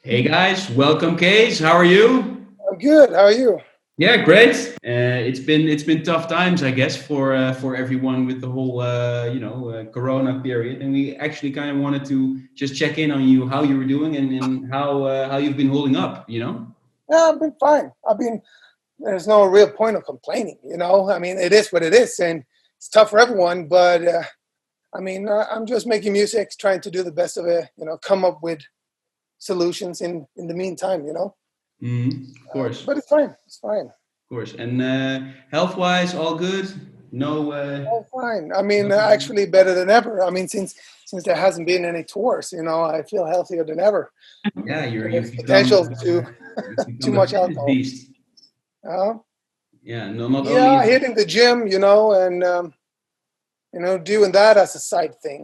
Hey guys, welcome KAAZE. How are you? I'm good. How are you? Yeah, great. It's been tough times, I guess, for everyone with the whole Corona period, and we actually kind of wanted to just check in on you, how you were doing, and how you've been holding up. Yeah, I've been fine. There's no real point of complaining, I mean, it is what it is, and it's tough for everyone, but I'm just making music, trying to do the best of it, come up with solutions in the meantime, Of course, But it's fine. It's fine. of course. And health-wise, all good. No, All fine. no. Actually better than ever. Since there hasn't been any tours, I feel healthier than ever. Yeah, There's you've become potential to you've too become a much fitness alcohol. beast. Uh, Yeah, no, not only yeah, is hitting the gym, and doing that as a side thing,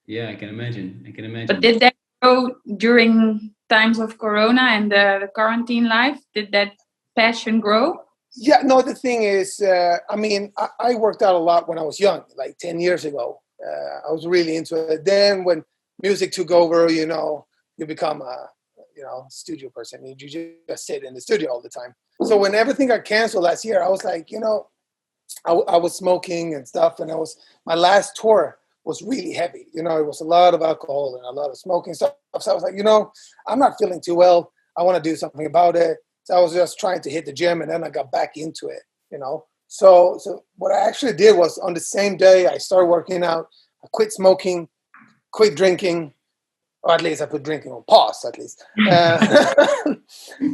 yeah, I can imagine. I can But imagine. did that grow during times of Corona and the quarantine life? Did that passion grow? Yeah, no, the thing is, I worked out a lot when I was young, like 10 years ago. I was really into it. Then when music took over, you become a, studio person. You just sit in the studio all the time. So when everything got canceled last year, I was like, I was smoking and stuff. And my last tour was really heavy. It was a lot of alcohol and a lot of smoking stuff. So I was like, I'm not feeling too well. I want to do something about it. So I was just trying to hit the gym, and then I got back into it. So what I actually did was, on the same day I started working out, I quit smoking, quit drinking, or at least I put drinking on pause, at least.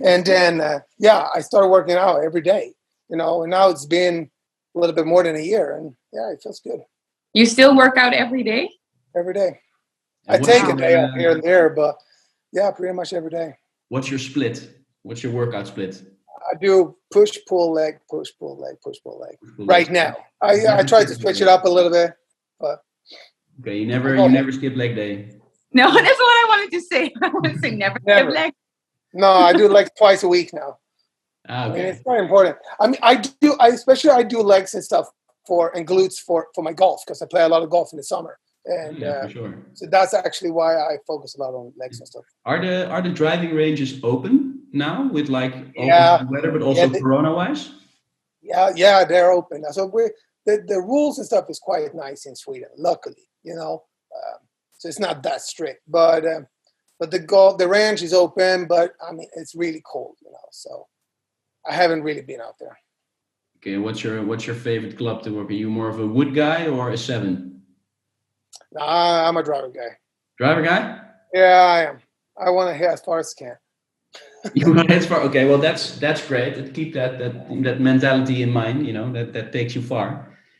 And then, I started working out every day, and now it's been a little bit more than a year, and yeah, it feels good You still work out every day? every day. I And what's take your a day off here and there, but yeah, pretty much every day. what's your split? What's your workout split? I do push, pull, leg, push, pull, leg, push, pull, leg. Pull Right legs. now, I try to switch it up a little bit, but Okay, you never skip leg day. No, that's what I wanted to say. I want to say never skip never. leg. No, I do legs twice a week now. Ah, I mean, okay. it's very important. I do legs and stuff and glutes for my golf, because I play a lot of golf in the summer, and Yeah, for sure. so that's actually why I focus a lot on legs and stuff. Are the driving ranges open now with like Yeah, open weather, but yeah, also Corona wise? yeah, they're open. So the rules and stuff is quite nice in Sweden, luckily, so it's not that strict. But the range is open, but I mean, it's really cold, so I haven't really been out there. Okay, what's your favorite club to work? Are you more of a wood guy or a seven? Nah, I'm a driver guy. Driver guy? Yeah, I am. I want to hit as far as I can. You want to hit far? Okay, well that's great. Keep that mentality in mind. That takes you far.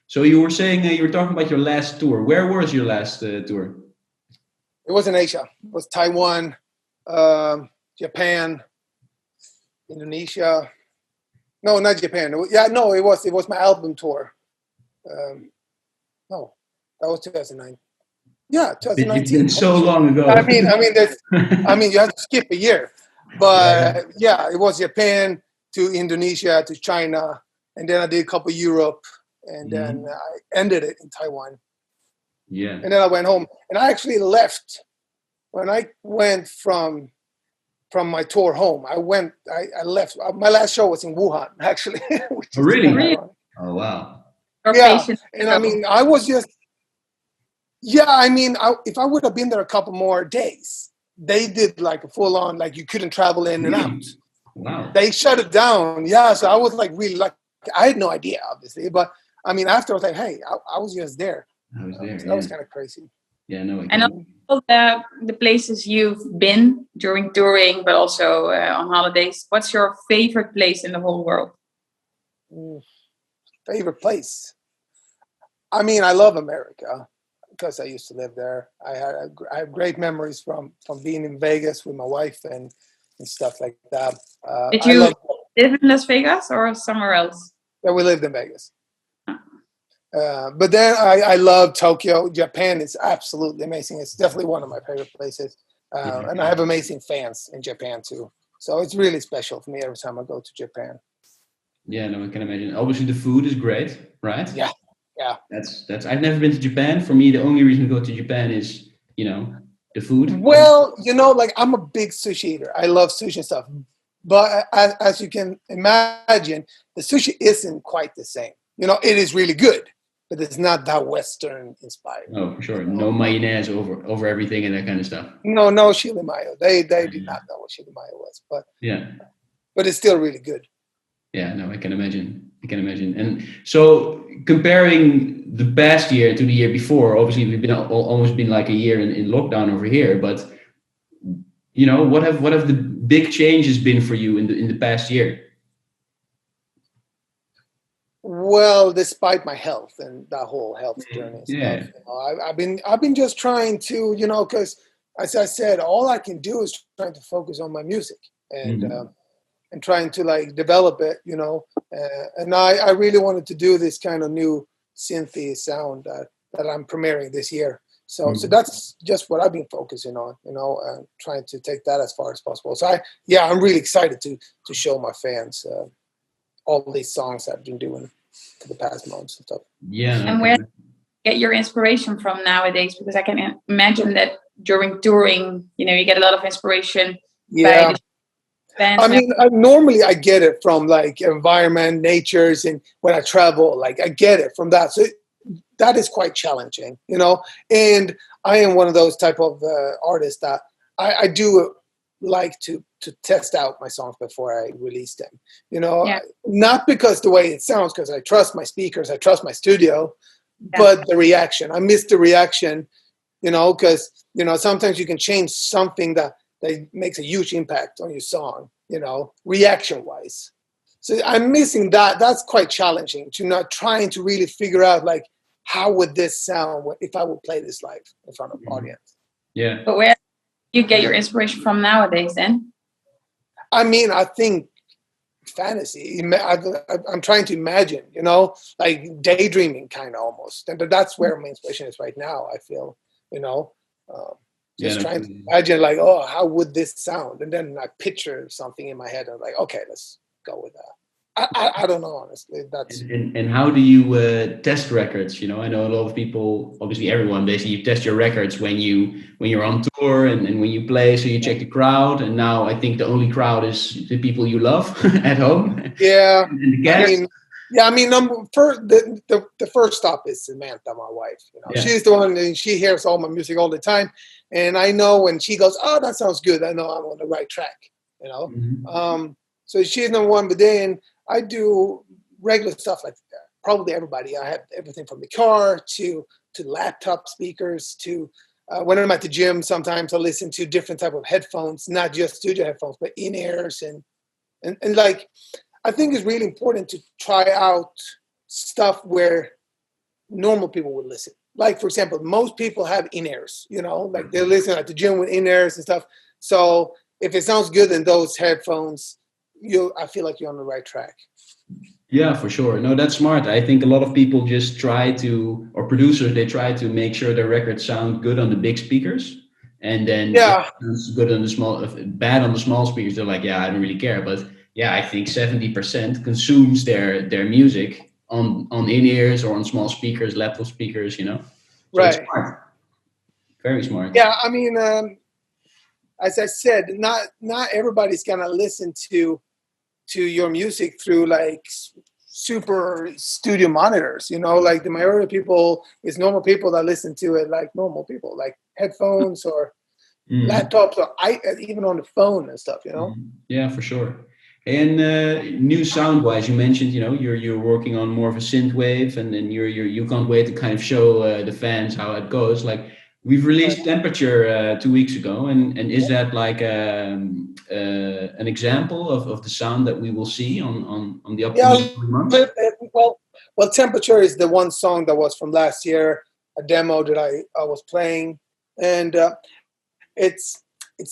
So you were saying you were talking about your last tour. Where was your last tour? It was in Asia. It was Taiwan, Japan, Indonesia. No, not Japan. It was my album tour. No, that was 2009. Yeah, It's been 2019. so long ago. You have to skip a year, but yeah, it was Japan to Indonesia to China, and then I did a couple Europe, and then I ended it in Taiwan, Yeah. and then I went home, and I actually left when I went from my tour home. I left. My last show was in Wuhan, actually. Which Oh, is really? kind of Really? ironic. Oh, wow. Or Yeah, patient? and I mean, I was just. Yeah, I mean, if I would have been there a couple more days, they did like a full on, like you couldn't travel in and Really? out. Wow. They shut it down. Yeah, so I was like really lucky. I had no idea, obviously, but I mean, after I was like, hey, I was just there. I was there. So that Yeah. was kind of crazy. Yeah. No, I And can. all the places you've been during touring, but also on holidays, what's your favorite place in the whole world? Favorite place? I mean, I love America because I used to live there. I have great memories from being in Vegas with my wife and stuff like that. Did I you love live in Las Vegas or somewhere else? that we lived in Vegas. But then I love Tokyo. Japan is absolutely amazing. It's definitely one of my favorite places. Yeah. And I have amazing fans in Japan too. So it's really special for me every time I go to Japan. Yeah. No, I can imagine. Obviously, the food is great, right? Yeah. That's. I've never been to Japan. For me, the only reason to go to Japan is, the food? Well, like I'm a big sushi eater. I love sushi and stuff. But as you can imagine, the sushi isn't quite the same. It is really good, but it's not that Western inspired. Oh, for sure. No mayonnaise over everything and that kind of stuff. No chili mayo. They did not know what chili mayo was, but it's still really good. Yeah, no, I can imagine. And so comparing the past year to the year before, obviously we've been almost been like a year in lockdown over here, but what have the big changes been for you in the past year? Well, despite my health and that whole health journey stuff, I've been just trying to, because as I said, all I can do is trying to focus on my music and trying to like develop it, and I really wanted to do this kind of new synthy sound that I'm premiering this year. So that's just what I've been focusing on, trying to take that as far as possible. So I'm really excited to show my fans all these songs I've been doing for the past months and stuff. Yeah. And where do you get your inspiration from nowadays? Because I can imagine that during touring, you get a lot of inspiration. Yeah. By the bands. I mean, normally I get it from like environment, natures, and when I travel, like I get it from that. So that is quite challenging, and I am one of those type of artists that I do like to test out my songs before I release them, not because the way it sounds, because I trust my speakers, I trust my studio, but the reaction. I miss the reaction, because, sometimes you can change something that makes a huge impact on your song, reaction wise. So I'm missing that. That's quite challenging to not trying to really figure out like, how would this sound if I would play this live in front of an audience? Yeah. But where do you get your inspiration from nowadays then? I mean, I think fantasy. I'm trying to imagine, like daydreaming kind of almost. But that's where my inspiration is right now, I feel, trying to imagine like, oh, how would this sound? And then I picture something in my head. I'm like, okay, let's go with that. I don't know, honestly. That's and how do you test records? I know a lot of people, obviously everyone, basically you test your records when you're on tour and when you play. So you check the crowd, and now I think the only crowd is the people you love at home. Yeah, and the guests. The first stop is Samantha, my wife. She's the one, and she hears all my music all the time, and I know when she goes, "Oh, that sounds good," I know I'm on the right track. So she's number one, but then I do regular stuff like that. Probably everybody. I have everything from the car to laptop speakers to when I'm at the gym. Sometimes I listen to different type of headphones, not just studio headphones, but in-ears and like. I think it's really important to try out stuff where normal people would listen. Like, for example, most people have in-ears, like they listen at the gym with in-ears and stuff. So if it sounds good in those headphones, I feel like you're on the right track. Yeah, for sure. No, that's smart. I think a lot of people just or producers, they try to make sure their records sound good on the big speakers. And then if it sounds good on bad on the small speakers, they're like, I don't really care. But yeah, I think 70% consumes their music on in-ears or on small speakers, laptop speakers, So right. It's smart. Very smart. Yeah, I mean, as I said, not everybody's gonna listen to your music through like super studio monitors. Like the majority of people is normal people that listen to it like normal people, like headphones or laptops or even on the phone and stuff. Yeah, for sure. And new sound wise, you mentioned you're working on more of a synth wave, and then you can't wait to kind of show the fans how it goes. Like we've released Temperature 2 weeks ago, and is that like an example of the sound that we will see on the upcoming months? Well, Temperature is the one song that was from last year, a demo that I was playing, and it's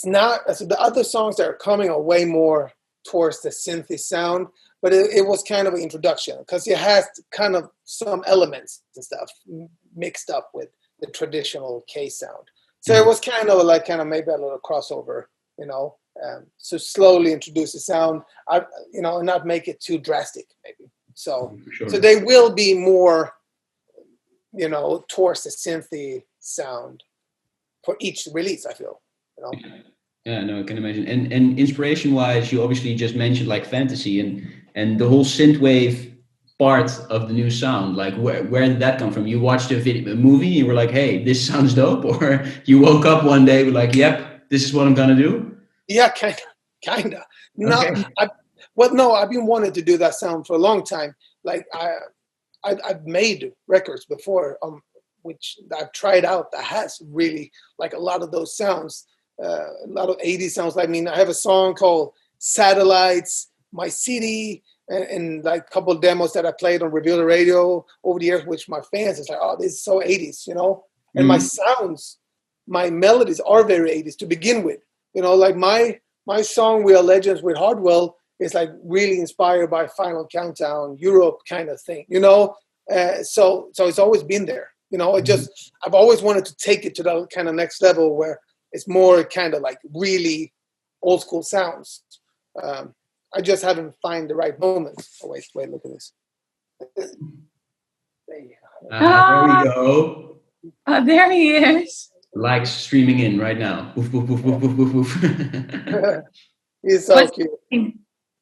not. So the other songs that are coming are way more towards the synthy sound, but it was kind of an introduction because it has kind of some elements and stuff mixed up with the traditional KAAZE sound. So it was kind of maybe a little crossover, so slowly introduce the sound, and not make it too drastic maybe. So they will be more, towards the synthy sound. for each release. I feel, you know. Yeah, no, I can imagine. And inspiration wise, you obviously just mentioned like fantasy and the whole synthwave part of the new sound. Like where did that come from? You watched a movie, you were like, hey, this sounds dope, or you woke up one day with like, yep, this is what I'm gonna do. Yeah, kinda. No, Okay. no, I've been wanting to do that sound for a long time. Like I've made records before, which I've tried out that has really like a lot of those sounds, a lot of 80s sounds. I mean, I have a song called Satellites, My City, and like a couple of demos that I played on Reveal the Radio over the years, which my fans is like, oh, this is so 80s, you know? And my sounds, my melodies are very 80s to begin with. You know, like my song We Are Legends with Hardwell is like really inspired by Final Countdown, Europe kind of thing, you know? So it's always been there, you know? I've always wanted to take it to the kind of next level where it's more kind of like really old school sounds. I just haven't found the right moment. Oh, wait, look at this. There you go. There we go. There he is. Like streaming in right now. Woof, woof, woof, woof, woof, woof, woof. He's so cute.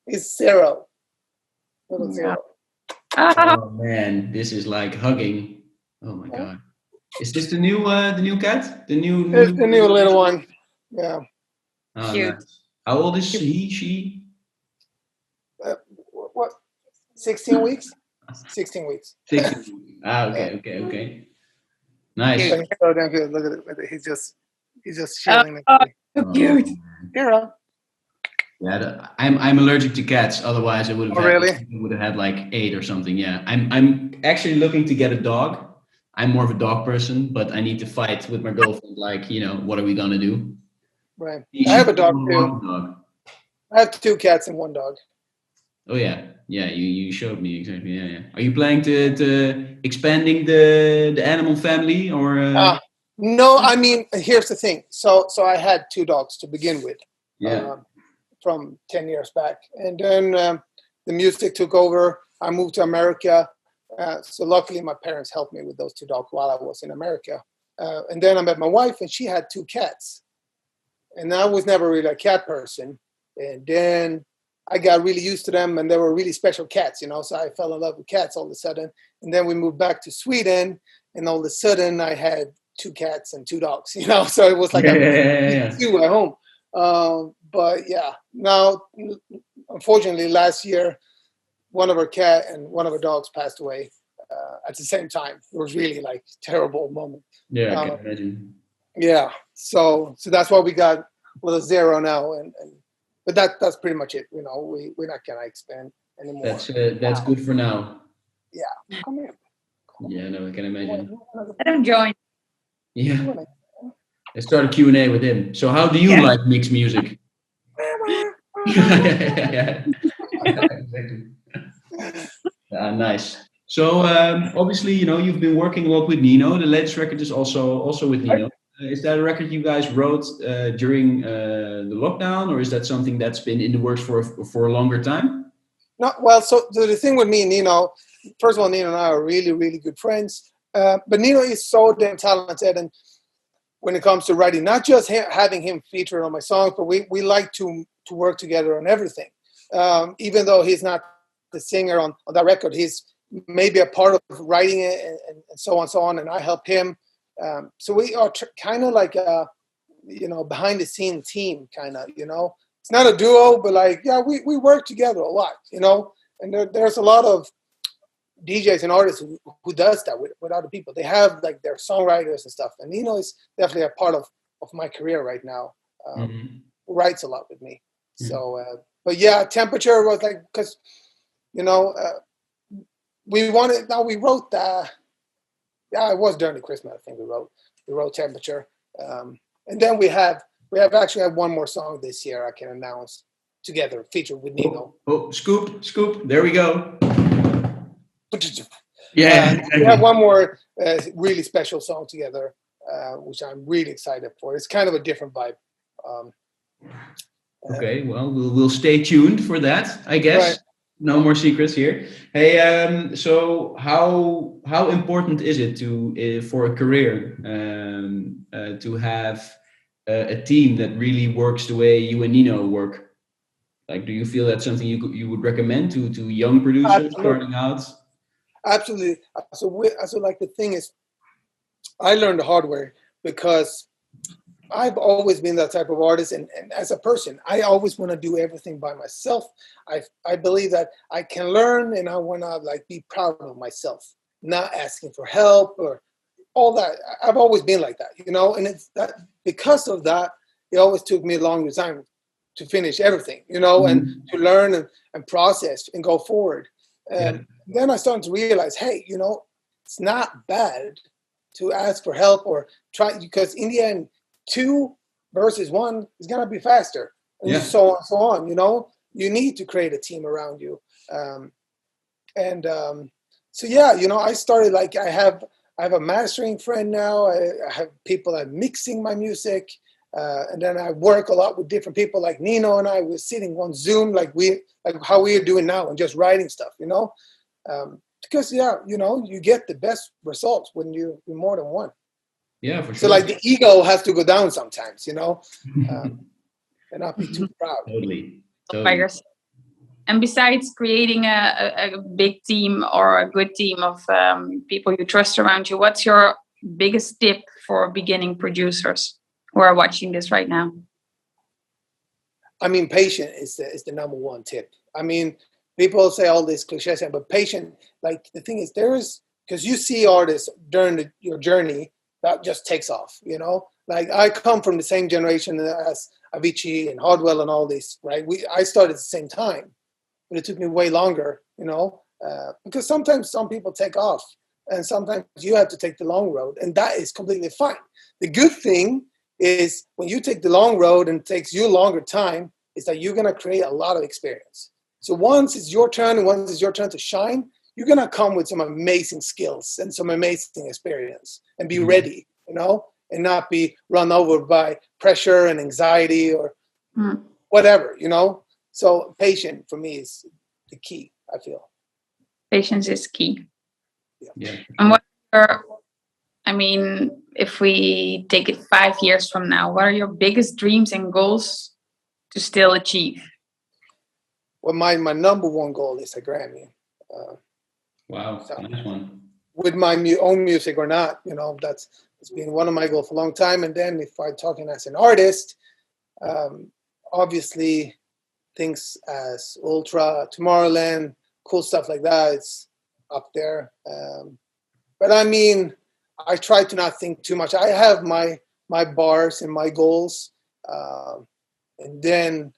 He's Zero. Little Zero. Oh man, this is like hugging. Oh my god. Is this the new cat? The new little one. Yeah. Oh, Cute. nice. How old is he? She? What? 16 weeks? 16 weeks. 16. Okay. Nice. Cute. Look at it. He's just chilling. So cute. Hero. Yeah, I'm allergic to cats. Otherwise, I would have really? would have had like 8 or something. Yeah, I'm actually looking to get a dog. I'm more of a dog person, but I need to fight with my girlfriend. Like, you know, what are we gonna do? Right. I have a dog too. I have 2 cats and 1 dog. Oh yeah. You showed me exactly. Yeah. Are you planning to expanding the animal family or? No, I mean, here's the thing. So I had 2 dogs to begin with. Yeah. From 10 years back, and then the music took over. I moved to America, so luckily my parents helped me with those 2 dogs while I was in America. And then I met my wife, and she had 2 cats, and I was never really a cat person. And then I got really used to them, and they were really special cats, you know. So I fell in love with cats all of a sudden. And then we moved back to Sweden, and all of a sudden I had 2 cats and 2 dogs, you know. So it was like 2 at home. But yeah, now, unfortunately, last year, one of our cat and one of our dogs passed away at the same time. It was really like terrible moment. Yeah, I can imagine. Yeah, so that's why we got little Zero now, but that's pretty much it. You know, we're not gonna expand anymore. That's good for now. Yeah, come here. Yeah, no, I can imagine. Let him join. Yeah. Let's start a Q&A with him. So how do you like mixed music? Yeah, exactly. Nice. So obviously, you know, you've been working a lot with Nino. The latest record is also with Nino. Is that a record you guys wrote during the lockdown, or is that something that's been in the works for a longer time? No, well, so the thing with me and Nino, first of all, Nino and I are really, really good friends. But Nino is so damn talented, and when it comes to writing, not just having him featured on my songs, but we like to work together on everything. Even though he's not the singer on that record, he's maybe a part of writing it and so on, and I help him. So we are kind of like a, you know, behind the scenes team, kind of, you know. It's not a duo, but like, yeah, we work together a lot, you know. And there's a lot of DJs and artists who does that with other people. They have like their songwriters and stuff. And Nino is definitely a part of my career right now. Who writes a lot with me. So, but yeah, Temperature was like, because, you know, we wrote that. Yeah, it was during the Christmas, I think we wrote Temperature. And then we have actually had one more song this year I can announce together, featured with Nino. Oh, scoop. There we go. Yeah, we have one more really special song together, which I'm really excited for. It's kind of a different vibe. Okay, well, we'll stay tuned for that, I guess. No more secrets here. Hey, so how important is it to for a career to have a team that really works the way you and Nino work? Like, do you feel that's something you would recommend to young producers Absolutely. starting out? Absolutely. So like the thing is, I learned the hard way because I've always been that type of artist, and as a person, I always want to do everything by myself. I believe that I can learn, and I want to like be proud of myself, not asking for help or all that. I've always been like that, and it's that because of that, it always took me a long time to finish everything, and Mhm. to learn and process and go forward. Yeah. Then I started to realize, hey, it's not bad to ask for help or try, because in the end, 2 versus 1 is gonna be faster, and Yeah. so on, so on. You need to create a team around you, and so yeah, I started like I have a mastering friend now. I have people that are mixing my music, and then I work a lot with different people. Like Nino and I were sitting on Zoom, like how we are doing now, and just writing stuff. Because yeah, you get the best results when you're more than one. Yeah, for So sure. like the ego has to go down sometimes, and not be too proud. Totally. By Totally. yourself. And besides creating a big team or a good team of people you trust around you, what's your biggest tip for beginning producers who are watching this right now? I mean, patient is the number one tip. I mean, people say all these cliches, but patient, like the thing is, because you see artists during your journey that just takes off. Like I come from the same generation as Avicii and Hardwell and all these, right? I started at the same time, but it took me way longer, because sometimes some people take off, and sometimes you have to take the long road, and that is completely fine. The good thing is when you take the long road and it takes you longer time, is that you're going to create a lot of experience. So once it's your turn and once it's your turn to shine, you're going to come with some amazing skills and some amazing experience and be ready, and not be run over by pressure and anxiety or whatever, So patient for me is the key, I feel. Patience is key. Yeah. And what are, I mean, if we take it 5 years from now, what are your biggest dreams and goals to still achieve? Well, my number one goal is a Grammy. Wow. So Nice one. with my own music or not, it's been one of my goals for a long time. And then if I'm talking as an artist, obviously things as Ultra, Tomorrowland, cool stuff like that, it's up there. But I mean, I try to not think too much. I have my bars and my goals, and then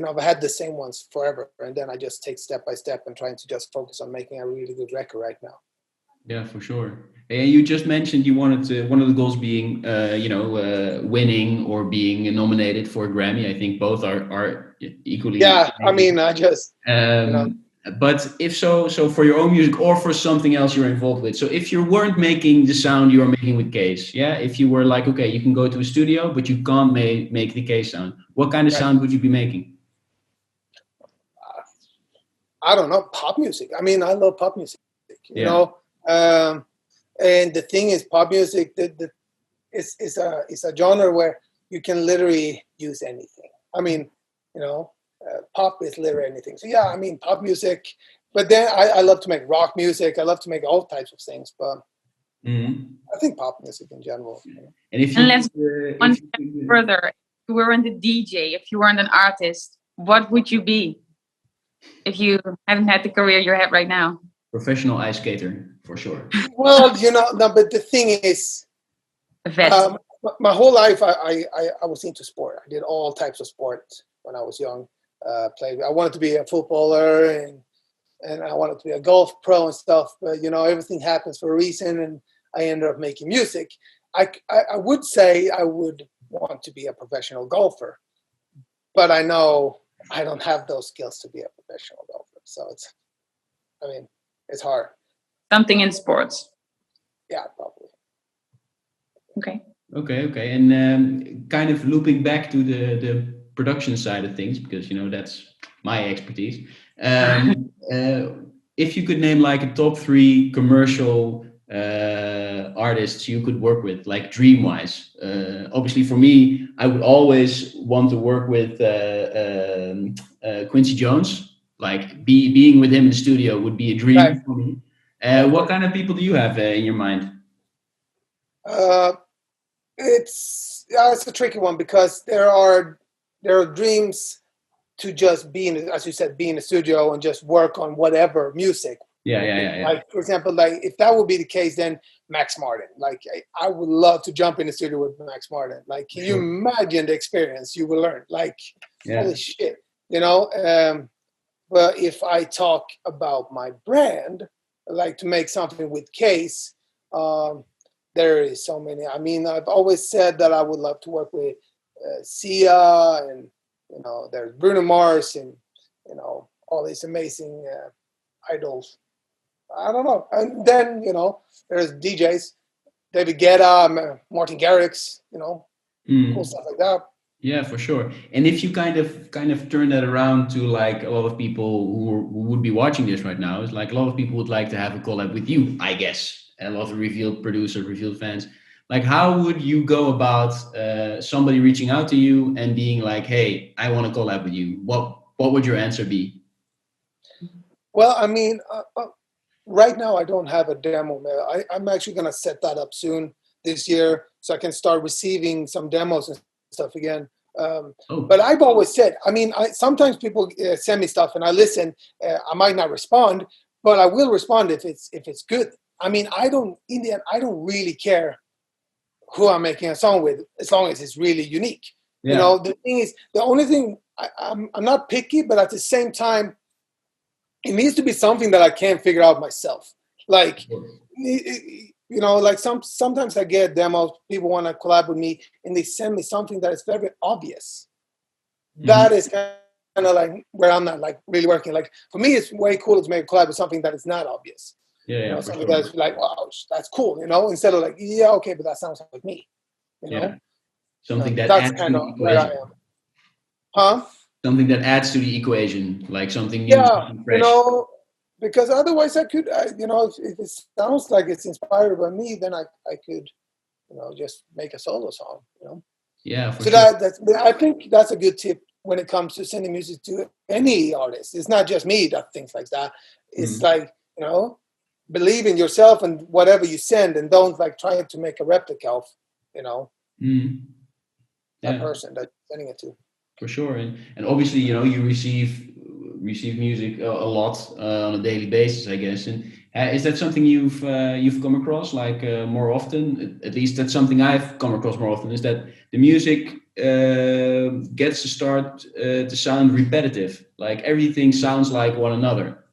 I've had the same ones forever, and then I just take step by step and trying to just focus on making a really good record right now. Yeah, for sure. And you just mentioned you wanted to, one of the goals being, winning or being nominated for a Grammy. I think both are equally. Yeah, I amazing. mean, I just, But if so for your own music or for something else you're involved with. So if you weren't making the sound you are making with KAAZE, yeah, if you were like, okay, you can go to a studio, but you can't make the KAAZE sound, what kind of right. sound would you be making? I don't know, pop music. I mean, I love pop music, Yeah. And the thing is, pop music, it's a genre where you can literally use anything. I mean, pop is literally anything. So yeah, I mean, pop music. But then I love to make rock music. I love to make all types of things. But I think pop music in general. And if And you let's could, one step further. If you weren't a DJ, if you weren't an artist, what would you be if you hadn't had the career you have right now? professional ice skater, for sure. Well, no, but the thing is, A vet. my whole life I was into sport. I did all types of sports when I was young. I wanted to be a footballer and I wanted to be a golf pro and stuff. But everything happens for a reason, and I ended up making music. I would say I would want to be a professional golfer, but I know I don't have those skills to be a professional golfer. So it's hard. Something in sports. Yeah, probably. Okay. Okay. And kind of looping back to the production side of things, because that's my expertise. If you could name like a top 3 commercial artists you could work with, like dream wise. Obviously for me, I would always want to work with Quincy Jones. Like being with him in the studio would be a dream Right. for me. What kind of people do you have in your mind? It's a tricky one, because there are dreams to just be in, as you said, be in the studio and just work on whatever music. Yeah. Like, for example, like if that would be the case, then Max Martin. Like I would love to jump in the studio with Max Martin. Like, can you imagine the experience you will learn? Like, holy shit, But if I talk about my brand, like to make something with KAAZE, there is so many. I mean, I've always said that I would love to work with Sia, and there's Bruno Mars, and all these amazing idols. I don't know. And then there's DJs, David Guetta, Martin Garrix, cool stuff like that. Yeah, for sure. And if you kind of turn that around to like a lot of people who would be watching this right now, it's like a lot of people would like to have a collab with you, I guess. And a lot of Revealed producers, Revealed fans. Like, how would you go about somebody reaching out to you and being like, "Hey, I want to collab with you"? What would your answer be? Well, I mean, right now I don't have a demo mail. I'm actually going to set that up soon this year, so I can start receiving some demos and stuff again. But I've always said, I mean, sometimes people send me stuff and I listen. I might not respond, but I will respond if it's good. I mean, I don't really care who I'm making a song with, as long as it's really unique. Yeah. The thing is, the only thing I'm not picky, but at the same time, it needs to be something that I can't figure out myself. Like, like sometimes I get demos, people want to collab with me, and they send me something that is very obvious. Mm-hmm. That is kind of like where I'm not like really working. Like, for me, it's way cooler to make a collab with something that is not obvious. Yeah, something that's like, wow, that's cool, instead of like, yeah, okay, but that sounds like me, Yeah. Something that that's adds kind to of the where I equation. am. Huh? Something that adds to the equation, like something new, Yeah, something fresh. Because otherwise I could, if it sounds like it's inspired by me, then I could, just make a solo song, Yeah, for so sure. I think that's a good tip when it comes to sending music to any artist. It's not just me that thinks like that. It's like, believe in yourself and whatever you send, and don't like try to make a replica of, that person that you're sending it to. For sure, and obviously, you receive music a lot on a daily basis, I guess. And is that something you've come across like more often? At least that's something I've come across more often. Is that the music gets to start to sound repetitive? Like everything sounds like one another.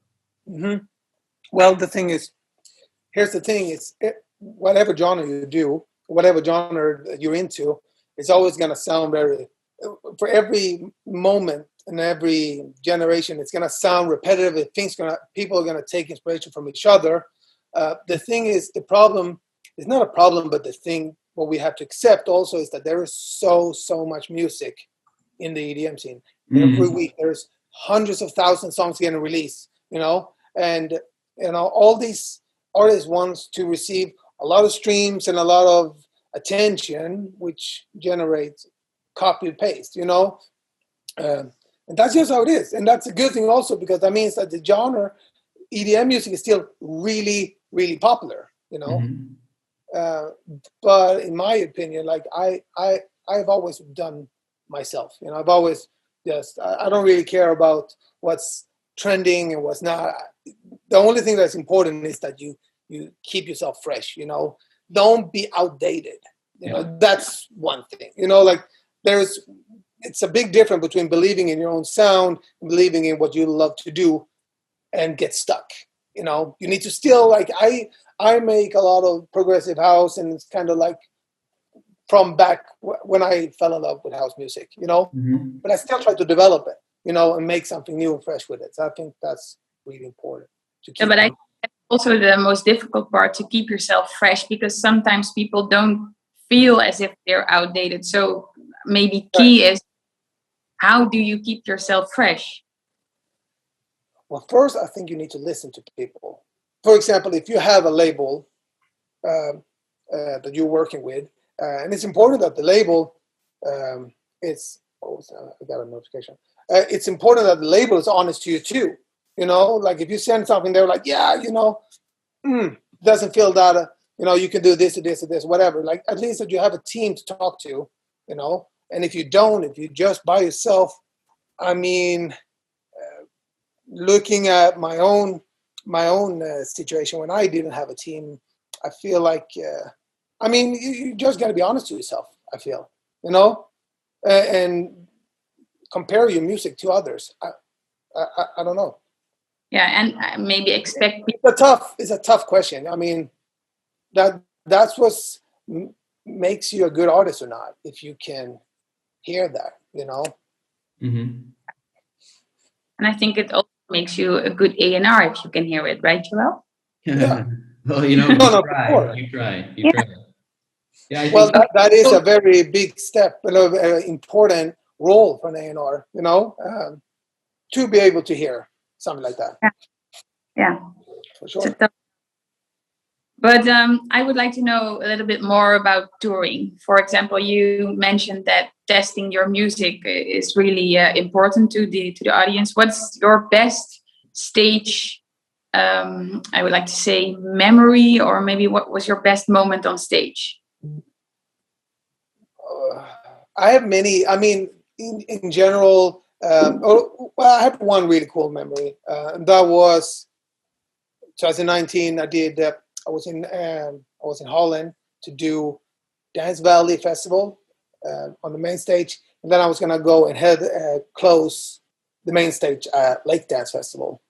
Mm-hmm. Well, here's the thing: whatever genre you do, whatever genre you're into, it's always going to sound very. For every moment in every generation, it's going to sound repetitive. People are going to take inspiration from each other. The thing is, the problem is not a problem, but what we have to accept also is that there is so much music in the EDM scene. Every week, there's hundreds of thousands of songs getting released, and all these artists want to receive a lot of streams and a lot of attention, which generates copy and paste, and that's just how it is. And that's a good thing also, because that means that the genre EDM music is still really, really popular, but in my opinion, like I've always done myself, I've always I don't really care about what's trending and what's not. The only thing that's important is that you keep yourself fresh, don't be outdated. That's one thing, like it's a big difference between believing in your own sound and believing in what you love to do and get stuck. You need to still, like, I make a lot of progressive house, and it's kind of like from back when I fell in love with house music, but I still try to develop it, and make something new and fresh with it. So I think that's really important to keep. But I think that's also the most difficult part, to keep yourself fresh, because sometimes people don't feel as if they're outdated. So maybe key is how do you keep yourself fresh? Well, first, I think you need to listen to people. For example, if you have a label that you're working with, and it's important that the label, I got a notification. It's important that the label is honest to you too. You know, like if you send something, they're like, yeah, you know, doesn't feel that, you know, you can do this or this or this, whatever. Like at least that you have a team to talk to, you know. And if you don't, if you just by yourself, I mean, looking at my own situation when I didn't have a team, I feel like, I mean, you just got to be honest to yourself. I feel, you know, and compare your music to others. I don't know. Yeah, and maybe expect. It's a tough question. I mean, that's what makes you a good artist or not. If you can hear that, you know. Mm-hmm. And I think it also makes you a good A&R if you can hear it, right, Joel? Yeah. Well, you know, you try. Yeah, I well, think that is a very big step, and a very important role for an A&R, you know, to be able to hear something like that. Yeah. For sure. But I would like to know a little bit more about touring. For example, you mentioned that testing your music is really important to the audience. What's your best stage? I would like to say memory, or maybe what was your best moment on stage? I have many. I mean, in general, well, I have one really cool memory. And that was 2019. I was in Holland to do Dance Valley Festival on the main stage, and then I was gonna go and close the main stage at Lake Dance Festival.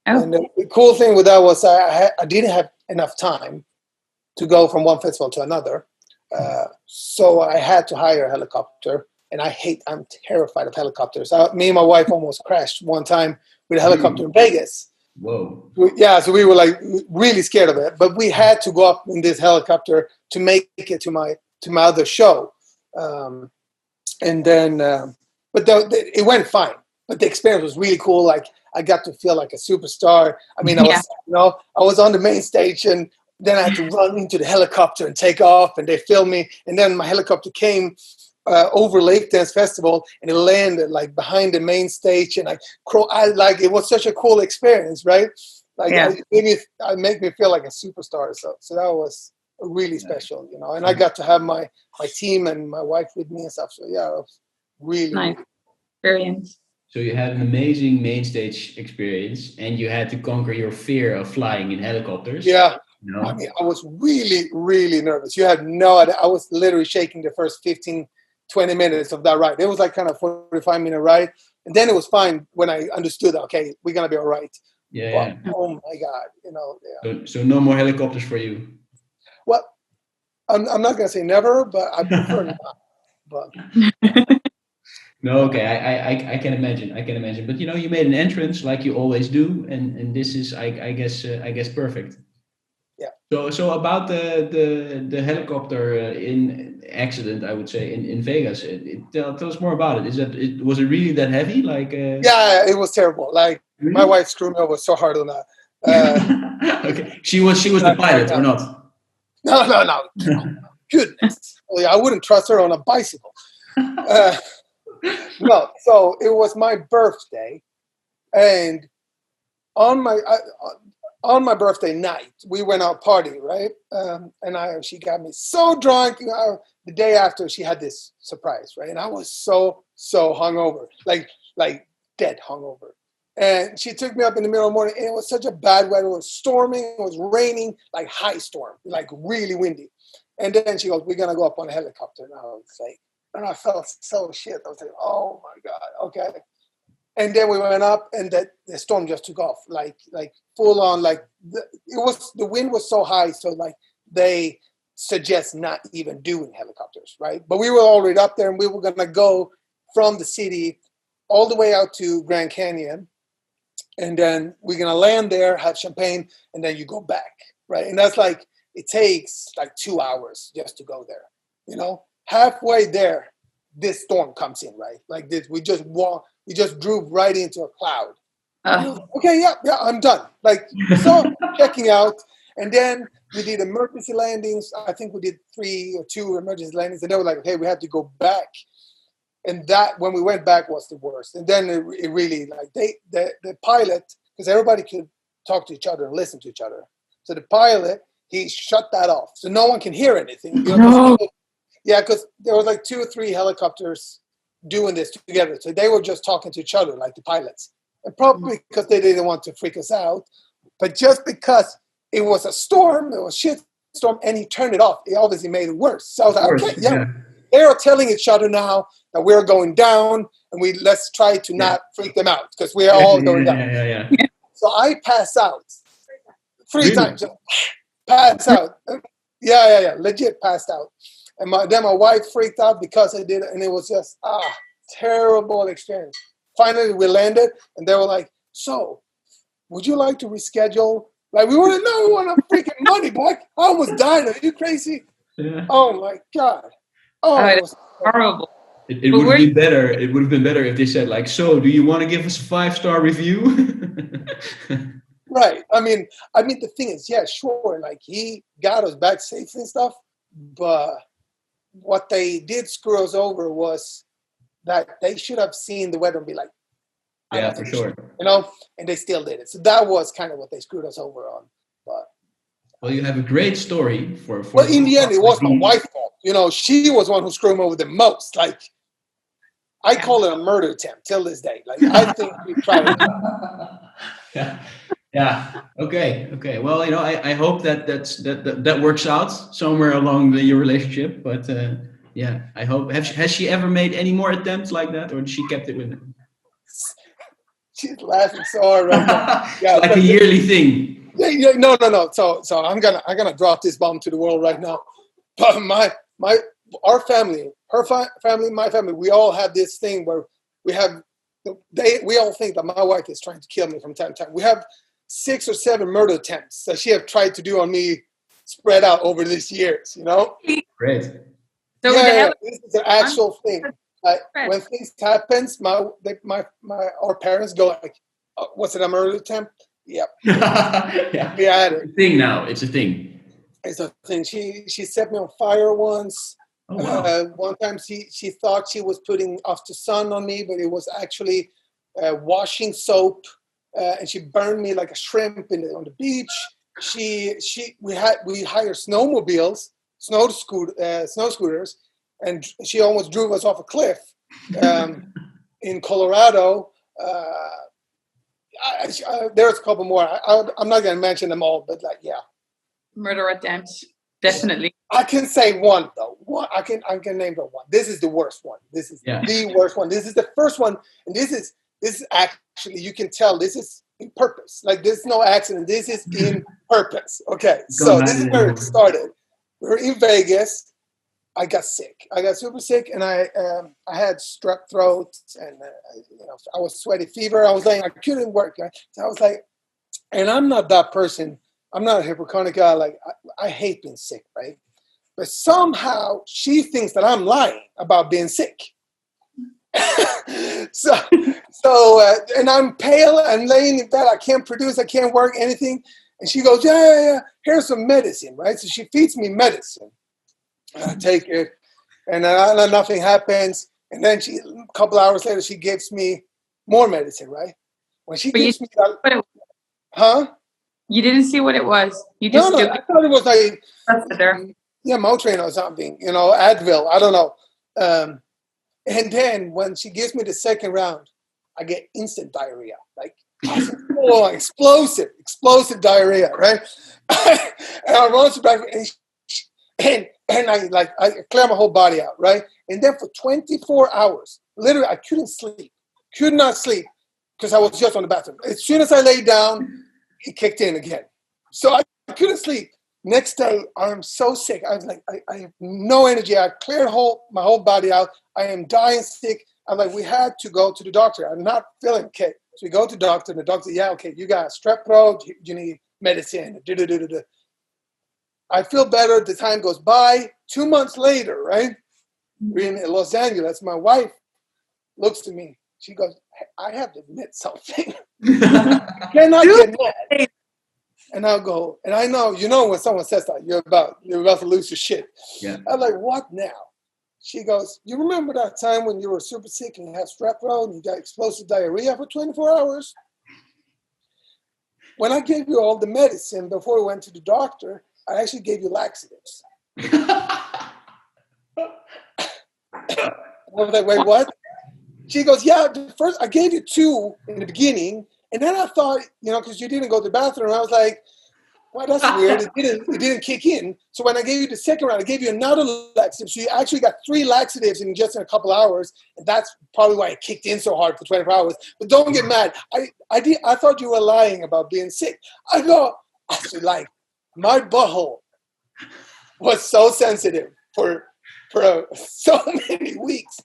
Oh. And the cool thing with that was I didn't have enough time to go from one festival to another. So I had to hire a helicopter, and I'm terrified of helicopters. Me and my wife almost crashed one time with a helicopter in Vegas. Whoa. So we were like really scared of it, but we had to go up in this helicopter to make it to my other show. And then, but it went fine. But the experience was really cool. Like I got to feel like a superstar. I mean, I was on the main stage, and then I had to run into the helicopter and take off, and they filmed me. And then my helicopter came over Lake Dance Festival, and it landed like behind the main stage, and it was such a cool experience, right? Like it made me feel like a superstar. So that was really special, you know. And I got to have my team and my wife with me and stuff. So yeah, it was really nice experience. So you had an amazing main stage experience, and you had to conquer your fear of flying in helicopters. Yeah. You know? I mean, I was really, really nervous. You had no idea. I was literally shaking the first 15, 20 minutes of that ride. It was like kind of 45-minute ride. And then it was fine when I understood, okay, we're going to be all right. Yeah. Oh my God. You know. Yeah. So no more helicopters for you? Well, I'm not going to say never, but I prefer not. But. No, okay, I can imagine. But you know, you made an entrance like you always do, and this is, I guess perfect. Yeah. So about the helicopter in accident, I would say in Vegas. Tell us more about it. Was it really that heavy? Like yeah, it was terrible. Like really? My wife screwed me over so hard on that. Okay, she was the pilot or not? No. Goodness, I wouldn't trust her on a bicycle. No, so it was my birthday, and on my birthday night, we went out partying, right? And she got me so drunk. The day after, she had this surprise, right? And I was so hungover, like dead hungover. And she took me up in the middle of the morning, and it was such a bad weather. It was storming, it was raining, like high storm, like really windy. And then she goes, "We're gonna go up on a helicopter." And I was like, and I felt so shit. I was like, "Oh my God, okay." And then we went up, and the storm just took off, like full on. Like the wind was so high, so like they suggest not even doing helicopters, right? But we were already up there, and we were gonna go from the city all the way out to Grand Canyon, and then we're gonna land there, have champagne, and then you go back, right? And that's like it takes like 2 hours just to go there, you know. Halfway there, this storm comes in, right? Like this, we just drove right into a cloud. Okay, yeah, I'm done. Like, so checking out, and then we did emergency landings. I think we did 3 or 2 emergency landings, and they were like, okay, we have to go back. And that, when we went back, was the worst. And then it really, like, the pilot, because everybody could talk to each other and listen to each other. So the pilot, he shut that off, so no one can hear anything. You know, yeah, because there was like 2 or 3 helicopters doing this together, so they were just talking to each other, like the pilots, and probably because they didn't want to freak us out, but just because it was a storm, it was a shit storm, and he turned it off, it obviously made it worse. So I was like, okay, yeah. They are telling each other now that we're going down, and let's try to not freak them out, because we are all going down. Yeah. So I pass out 3 times. Pass out. Yeah. Legit passed out. And then my wife freaked out because I did it, and it was just terrible experience. Finally, we landed, and they were like, "So, would you like to reschedule?" Like, we want our freaking money back. I almost died. Are you crazy? Yeah. Oh my God. Oh, it was horrible. It would have been better. It would have been better if they said, like, "So, do you want to give us a 5-star review?" Right. I mean, the thing is, yeah, sure. Like, he got us back safe and stuff, but what they did screw us over was that they should have seen the weather and be like, yeah, for sure. You know, and they still did it. So that was kind of what they screwed us over on. But well, you have a great story for well, in the end, it was my wife's fault. You know, she was one who screwed me over the most. Like, I call it a murder attempt till this day. Like, I think we tried it. Yeah. Okay. Well, you know, I hope that works out somewhere along your relationship. But yeah, I hope. Has she ever made any more attempts like that, or she kept it with her? She's laughing so hard right now. Yeah, like a yearly thing. Yeah, no. So I'm gonna drop this bomb to the world right now. But our family, her family, my family, we all have this thing where we all think that my wife is trying to kill me from time to time. We have 6 or 7 murder attempts that she have tried to do on me, spread out over these years. You know. Great. So this is an actual thing. When things happens, our parents go like, "Was it a murder attempt?" Yep. Yeah. We had it. It's a thing now. It's a thing. It's a thing. She set me on fire once. Oh, wow. One time she thought she was putting off the sun on me, but it was actually washing soap, and she burned me like a shrimp on the beach. We hired snowmobiles, snow scooters, and she almost drove us off a cliff in Colorado. There's a couple more. I'm not going to mention them all, but like, yeah. Murder attempts, definitely. I can say one though. I can name the one. This is the worst one. This is the worst one. This is the first one, and this is actually, you can tell this is in purpose. Like, there's no accident. This is in purpose. Okay, so this is where it started. We were in Vegas. I got sick. I got super sick, and I had strep throat, and I was sweaty fever. I was like, I couldn't work. So I was like, and I'm not that person. I'm not a hypochondriac guy. Like, I hate being sick, right? But somehow she thinks that I'm lying about being sick. so, and I'm pale and laying in bed. I can't produce. I can't work anything. And she goes, yeah. Here's some medicine, right? So she feeds me medicine. I take it, and nothing happens. And then a couple hours later, she gives me more medicine, right? When she gives me that, huh? You didn't see what it was. You just no. I thought it was like Motrin or something, Advil. I don't know. And then when she gives me the second round, I get instant diarrhea, like explosive diarrhea, right? And I run to the bathroom, and I clear my whole body out, right? And then for 24 hours, literally, I could not sleep because I was just on the bathroom. As soon as I lay down, it kicked in again. So I couldn't sleep. Next day, I'm so sick. I was like, I have no energy. I cleared my whole body out. I am dying sick. I'm like, we had to go to the doctor. I'm not feeling okay. So we go to the doctor, and the doctor, you got strep throat. You need medicine. I feel better. The time goes by. 2 months later, right? We're in Los Angeles. My wife looks at me. She goes, hey, I have to admit something. I cannot get mad. And I'll go, and I know, when someone says that, you're about to lose your shit. Yeah. I'm like, what now? She goes, you remember that time when you were super sick and you had strep throat and you got explosive diarrhea for 24 hours? When I gave you all the medicine before we went to the doctor, I actually gave you laxatives. I was like, wait, what? She goes, yeah, first I gave you 2 in the beginning, and then I thought, because you didn't go to the bathroom, I was like, well, that's weird. It didn't kick in. So when I gave you the second round, I gave you another laxative. So you actually got 3 laxatives in just a couple hours, and that's probably why it kicked in so hard for 24 hours. But don't get mad. I thought you were lying about being sick. I go, actually, like, my butthole was so sensitive for so many weeks.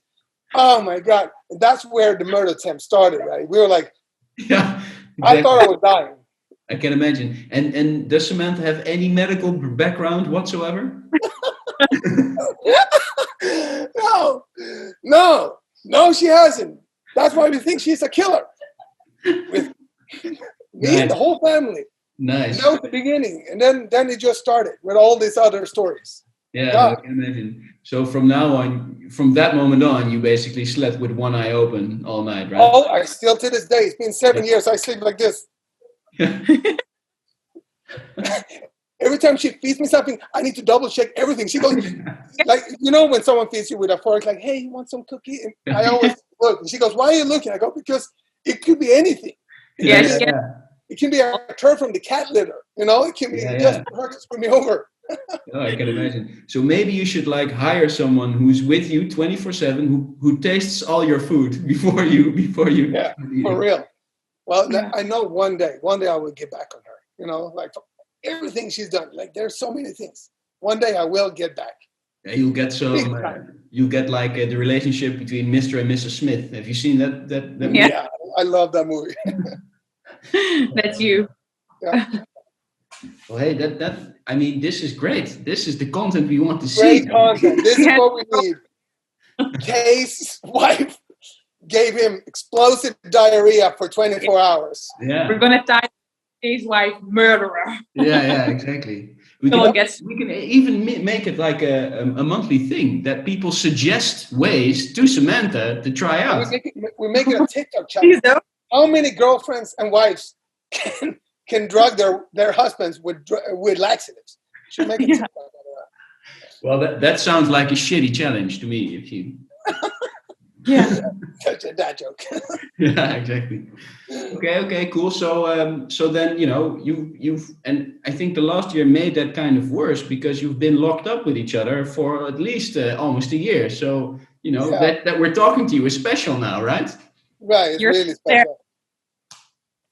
Oh my God. And that's where the murder attempt started, right? We were like, yeah, exactly. I thought I was dying. I can imagine. And does Samantha have any medical background whatsoever? No, she hasn't. That's why we think she's a killer. With me and the whole family. Nice. That was the beginning. And then it just started with all these other stories. Yeah, I can imagine. So from that moment on, you basically slept with one eye open all night, right? Oh, I still to this day. It's been 7 years. I sleep like this. Every time she feeds me something, I need to double check everything. She goes, like, when someone feeds you with a fork, like, hey, you want some cookie? And I always look. And she goes, why are you looking? I go, because it could be anything. It can be a turd from the cat litter. It can be just for her to screw me over. Oh, I can imagine. So maybe you should hire someone who's with you 24/7, who tastes all your food before you. Yeah, for real. Well, I know one day I will get back on her. Like everything she's done. Like there's so many things. One day I will get back. Yeah, you'll get the relationship between Mr. and Mrs. Smith. Have you seen that movie? Yeah, I love that movie. That's you. Yeah. Well, hey, this is great. This is the content we want to see. Great content. This is what we need. KAAZE's wife gave him explosive diarrhea for 24 hours. Yeah. We're gonna type KAAZE's wife murderer. Yeah, exactly. We can even make it like a monthly thing that people suggest ways to Samantha to try out. We're making a TikTok challenge. How many girlfriends and wives can drug their husbands with laxatives? Should make a TikTok out of that. Well, that sounds like a shitty challenge to me. If you. Yeah. Such a dad joke. Yeah, exactly. Okay, cool. So then you've and I think the last year made that kind of worse because you've been locked up with each other for at least almost a year. So that we're talking to you is special now, right? Right, it's really special.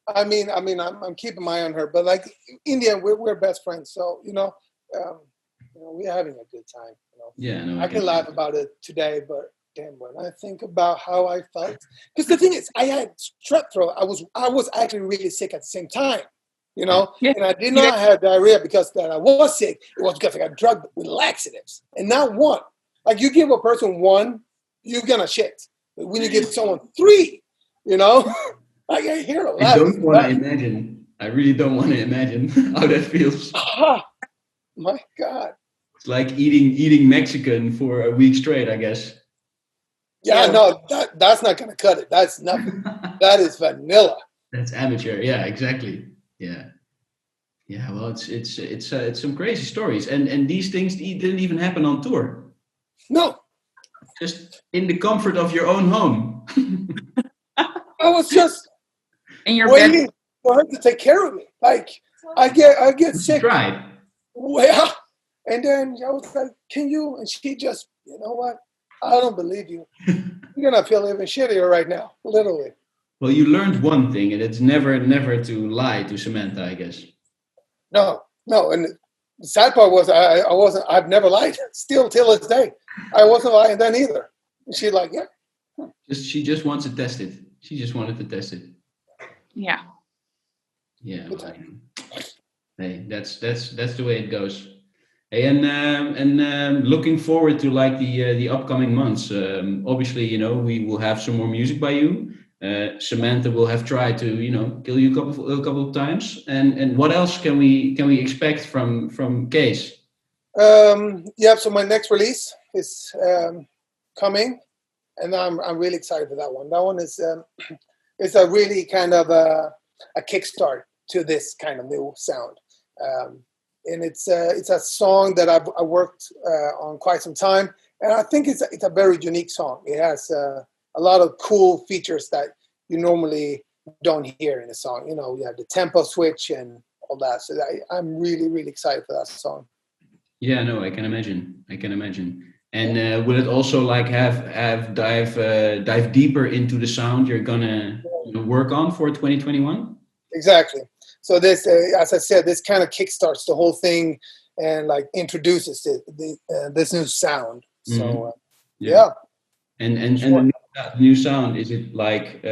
I mean, I'm keeping my eye on her, but like in the end, we're best friends. So we're having a good time. Yeah, no, I can laugh about it today, but damn, when I think about how I felt, because the thing is, I had strep throat. I was actually really sick at the same time, and I did not have diarrhea because that I was sick. It was because I got drugged with laxatives, and not one. Like you give a person one, you're gonna shit. But when you give someone 3, I hear a lot. I don't want to imagine. I really don't want to imagine how that feels. My God. It's like eating Mexican for a week straight, I guess. Yeah, no, that's not going to cut it. That's nothing. That is vanilla. That's amateur. Yeah, exactly. Yeah. Yeah, well, it's some crazy stories. And these things didn't even happen on tour. No. Just in the comfort of your own home. I was just in waiting for her to take care of me. Like I get sick. Right. Well, and then I was like, "Can you?" And she just, you know what? I don't believe you. You're gonna feel even shittier right now, literally. Well, you learned one thing, and it's never to lie to Samantha, I guess. No. And the sad part was I've never lied. Still till this day, I wasn't lying then either. And she's like, yeah. She just wants to test it. She just wanted to test it. Yeah. Yeah. Well, hey, that's the way it goes. Hey, and looking forward to like the upcoming months. Obviously, you know, we will have some more music by you. Samantha will have tried to, you know, kill you a couple of times. And what else can we expect from KAAZE? Yeah, so my next release is coming, and I'm really excited for that one. That one is it's a really kind of a kickstart to this kind of new sound. And it's a song that I worked on quite some time, and I think it's a very unique song. It has a lot of cool features that you normally don't hear in a song. You know, you have the tempo switch and all that. So I'm really, really excited for that song. Yeah, no, I can imagine. I can imagine. And will it also like have dive deeper into the sound you're gonna, you know, work on for 2021? Exactly. So this, as I said, this kind of kickstarts the whole thing and like introduces this new sound. So yeah. And Sure. the new sound, is it like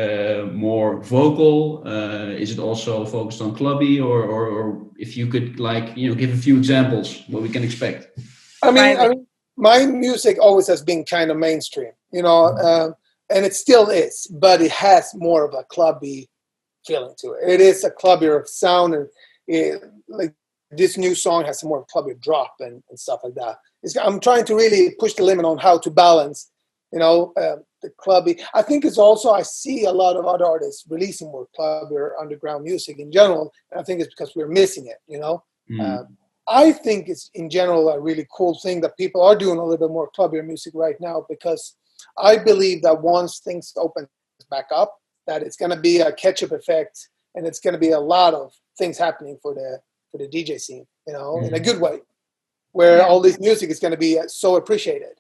more vocal? Is it also focused on clubby, or if you could like, you know, give a few examples what we can expect? I mean, my music always has been kind of mainstream, you know, and it still is, but it has more of a clubby feeling to it. It is a clubbier sound, and like this new song has some more clubby drop and stuff like that. I'm trying to really push the limit on how to balance, you know, the clubby. I think it's also, I see a lot of other artists releasing more clubbier underground music in general, and I think it's because we're missing it, you know. I think it's in general a really cool thing that people are doing a little bit more clubbier music right now, because I believe that once things open back up, that it's going to be a catch-up effect, and it's going to be a lot of things happening for the DJ scene, you know, in a good way, where all this music is going to be so appreciated.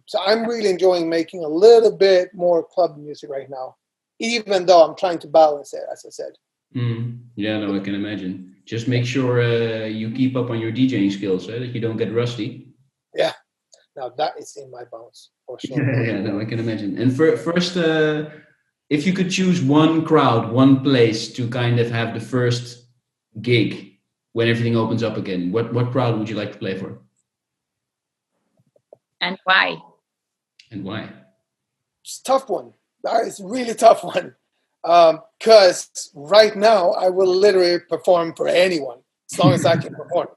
So I'm really enjoying making a little bit more club music right now, even though I'm trying to balance it, as I said. Yeah, no, I can imagine. Just make sure you keep up on your DJing skills, that you don't get rusty. Yeah, now that is in my bones for sure. Yeah, no, I can imagine. And first, if you could choose one crowd, one place to kind of have the first gig when everything opens up again, what crowd would you like to play for? And why? And why? It's a tough one. That is a really tough one. Because right now I will literally perform for anyone as long as I can perform.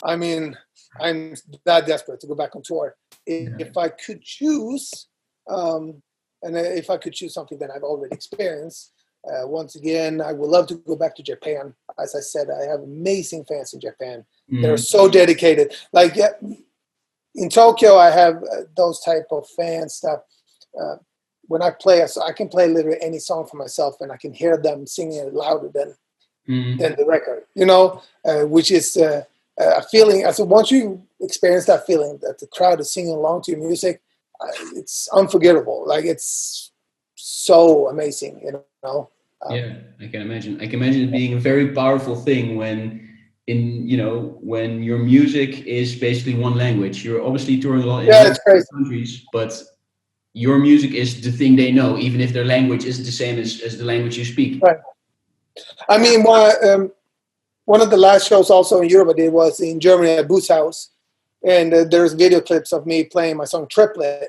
I mean, I'm that desperate to go back on tour. If I could choose, and if I could choose something that I've already experienced, once again, I would love to go back to Japan. As I said, I have amazing fans in Japan. They're so dedicated. Like in Tokyo, I have those type of fans that when I play, I can play literally any song for myself, and I can hear them singing it louder than the record, you know, which is a feeling. So once you experience that feeling that the crowd is singing along to your music, it's unforgettable. Like, it's so amazing, you know. Yeah, I can imagine. I can imagine it being a very powerful thing when when your music is basically one language. You're obviously touring a lot in it's crazy. countries, but your music is the thing they know, even if their language isn't the same as the language you speak. Right. I mean, one of the last shows also in Europe I did was in Germany at Boots House, and there's video clips of me playing my song Triplet,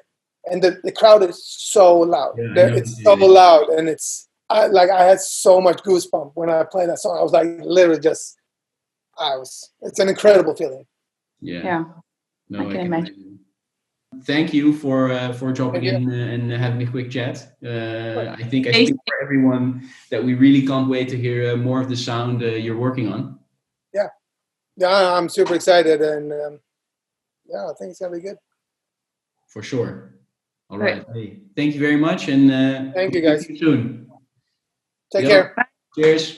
and the crowd is so loud. It's so loud, and I had so much goosebumps when I played that song. I was like literally it's an incredible feeling. Yeah. No, I can imagine. Thank you for dropping in and having a quick chat. I think I speak for everyone that we really can't wait to hear more of the sound you're working on. Yeah, I'm super excited, and I think it's gonna be good. For sure. All right. Hey, thank you very much, and thank you guys. See you soon. Take care. Cheers.